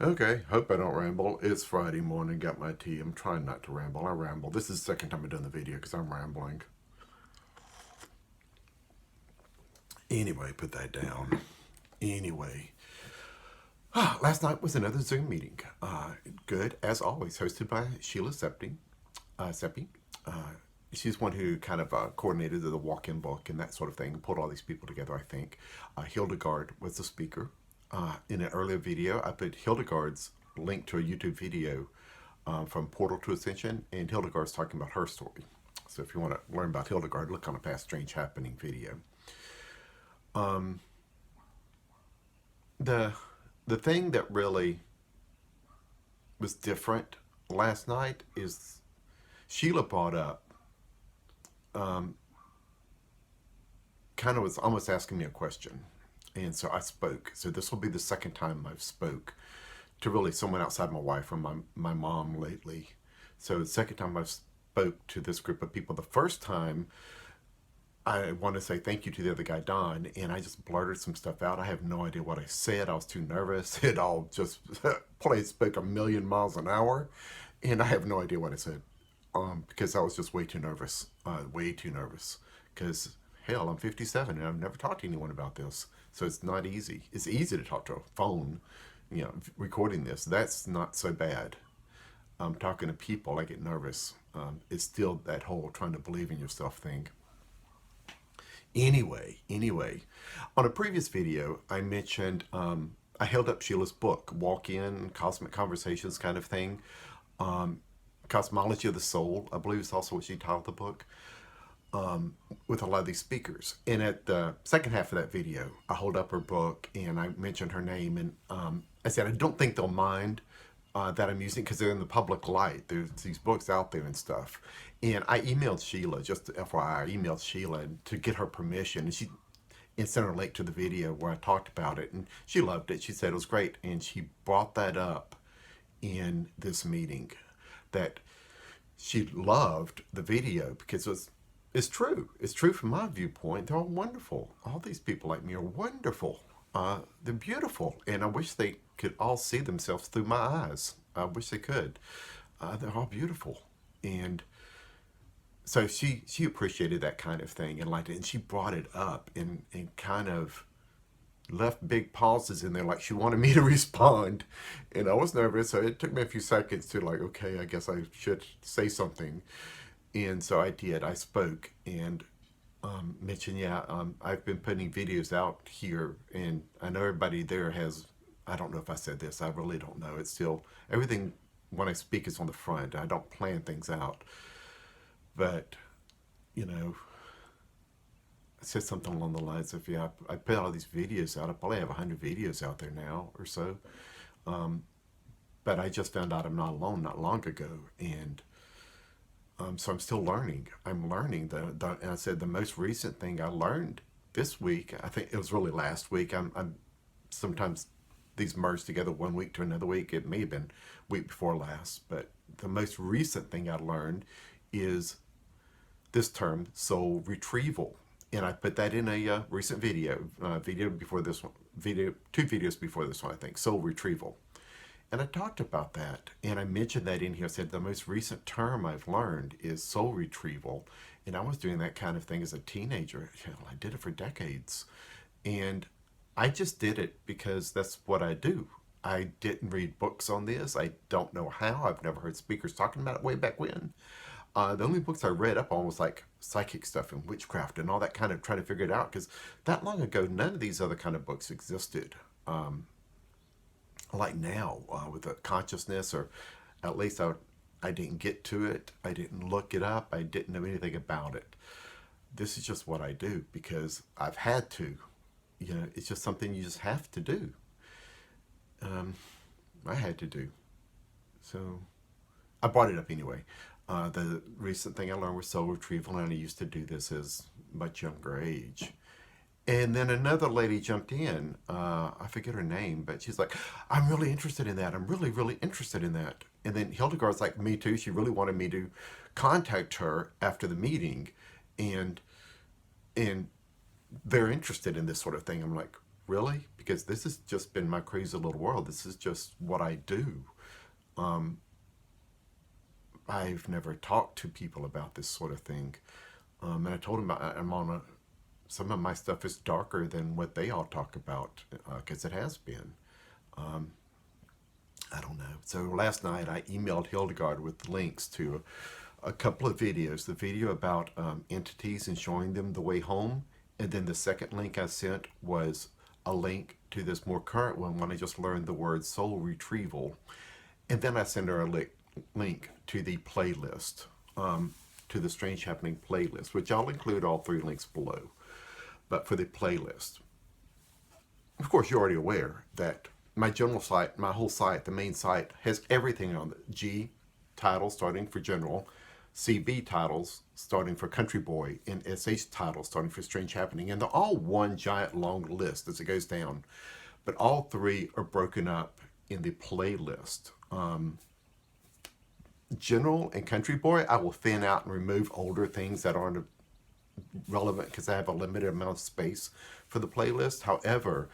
Okay, hope I don't ramble. It's Friday morning, got my tea. I'm trying not to ramble. I ramble. This is the second time I've done the video because I'm rambling. Anyway, put that down. Anyway, last night was another Zoom meeting. Good, as always, hosted by Sheila Seppi. Seppi. She's one who kind of coordinated the walk-in book and that sort of thing, pulled all these people together, I think. Hildegard was the speaker. In an earlier video, I put Hildegard's link to a YouTube video from Portal to Ascension, and Hildegard's talking about her story. So if you want to learn about Hildegard, look on a past Strange Happening video. The the thing that really was different last night is Sheila brought up kind of was almost asking me a question. And so I spoke. So this will be the second time I've spoke to really someone outside my wife or my mom lately. So the second time I've spoke to this group of people. The first time I want to say thank you to the other guy, Don, and I just blurted some stuff out. I have no idea what I said. I was too nervous. It all just spoke a million miles an hour, and I have no idea what I said because I was just way too nervous. Way too nervous. Because, hell, I'm 57 and I've never talked to anyone about this. So it's not easy. It's easy to talk to a phone, recording this. That's not so bad. Talking to people, I get nervous. It's still that whole trying to believe in yourself thing. Anyway, on a previous video, I mentioned I held up Sheila's book, Walk In, Cosmic Conversations kind of thing. Cosmology of the Soul, I believe is also what she titled the book, with a lot of these speakers. And at the second half of that video, I hold up her book and I mentioned her name. And I said, I don't think they'll mind that I'm using because they're in the public light. There's these books out there and stuff. And I emailed Sheila, just FYI, I emailed Sheila to get her permission. And sent her a link to the video where I talked about it. And she loved it. She said it was great. And she brought that up in this meeting, that she loved the video because it's true. It's true from my viewpoint. They're all wonderful. All these people like me are wonderful. They're beautiful. And I wish they could all see themselves through my eyes. I wish they could. They're all beautiful. And so she appreciated that kind of thing and liked it. And she brought it up and kind of left big pauses in there like she wanted me to respond. And I was nervous. So it took me a few seconds to like, okay, I guess I should say something. And so I did. I spoke and mentioned, I've been putting videos out here, and I know everybody there has, I don't know if I said this, I really don't know. It's still, everything when I speak is on the front. I don't plan things out. But, I said something along the lines of, I put all these videos out. I probably have 100 videos out there now or so. But I just found out I'm not alone not long ago. And so I'm still learning. I'm learning. And I said the most recent thing I learned this week, I think it was really last week. I'm sometimes these merge together one week to another week. It may have been week before last. But the most recent thing I learned is this term, soul retrieval. And I put that in a recent video before this one, two videos before this one, I think, soul retrieval. And I talked about that, and I mentioned that in here. I said the most recent term I've learned is soul retrieval, and I was doing that kind of thing as a teenager. Hell, I did it for decades, and I just did it because that's what I do. I didn't read books on this. I don't know how. I've never heard speakers talking about it way back when. The only books I read up on was like psychic stuff and witchcraft and all that kind of trying to figure it out, because that long ago, none of these other kind of books existed. Like now, with the consciousness, or at least I didn't get to it. I didn't look it up. I didn't know anything about it. This is just what I do because I've had to. It's just something you just have to do. I had to do. So I brought it up anyway. The recent thing I learned was soul retrieval, and I used to do this as much younger age. And then another lady jumped in. I forget her name, but she's like, I'm really interested in that. I'm really, really interested in that. And then Hildegard's like, me too. She really wanted me to contact her after the meeting. And they're interested in this sort of thing. I'm like, really? Because this has just been my crazy little world. This is just what I do. Um, I've never talked to people about this sort of thing. And I told them I'm on a, some of my stuff is darker than what they all talk about, because it has been. Um, I don't know. So last night I emailed Hildegard with links to a couple of videos. The video about entities and showing them the way home. And then the second link I sent was a link to this more current one when I just learned the word soul retrieval. And then I sent her a link to the playlist, to the Strange Happening playlist, which I'll include all three links below. But for the playlist, of course, you're already aware that my general site, my whole site, the main site, has everything on it. G titles starting for general, CB titles starting for country boy, and SH titles starting for strange happening. And they're all one giant long list as it goes down. But all three are broken up in the playlist. General and country boy, I will thin out and remove older things that aren't relevant because I have a limited amount of space for the playlist. However,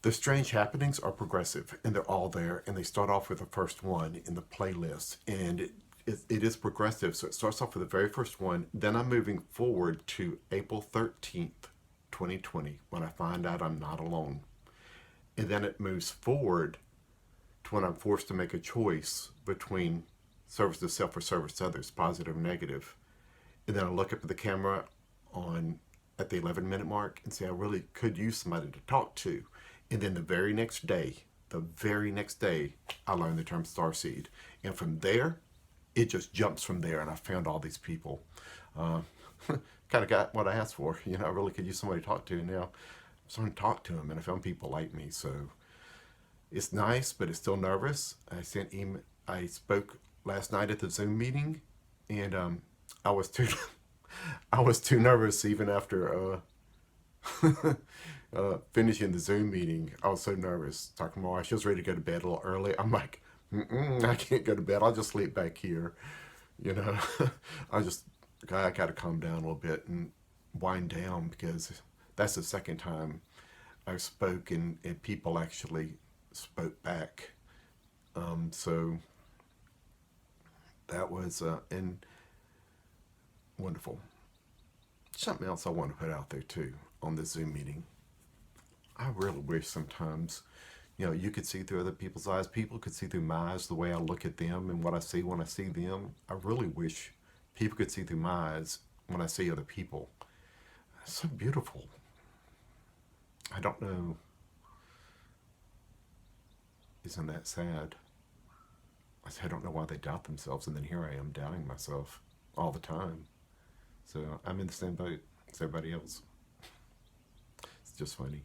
the strange happenings are progressive and they're all there, and they start off with the first one in the playlist, and it is progressive. So it starts off with the very first one. Then I'm moving forward to April 13th, 2020, when I find out I'm not alone. And then it moves forward to when I'm forced to make a choice between service to self or service to others, positive or negative. And then I look up at the camera at the 11-minute mark and say, I really could use somebody to talk to. And then the very next day, I learned the term starseed. And from there, it just jumps from there. And I found all these people. Kind of got what I asked for. I really could use somebody to talk to. Now, I'm starting to talk to them, and I found people like me. So it's nice, but it's still nervous. I spoke last night at the Zoom meeting, and I was too nervous even after finishing the Zoom meeting. I was so nervous talking to my wife. She was ready to go to bed a little early. I'm like, I can't go to bed. I'll just sleep back here. I got to calm down a little bit and wind down, because that's the second time I spoke and people actually spoke back. So that was wonderful. Something else I want to put out there too on this Zoom meeting. I really wish sometimes, you could see through other people's eyes. People could see through my eyes the way I look at them and what I see when I see them. I really wish people could see through my eyes when I see other people. It's so beautiful. I don't know. Isn't that sad? I don't know why they doubt themselves, and then here I am doubting myself all the time. So I'm in the same boat as everybody else. It's just funny.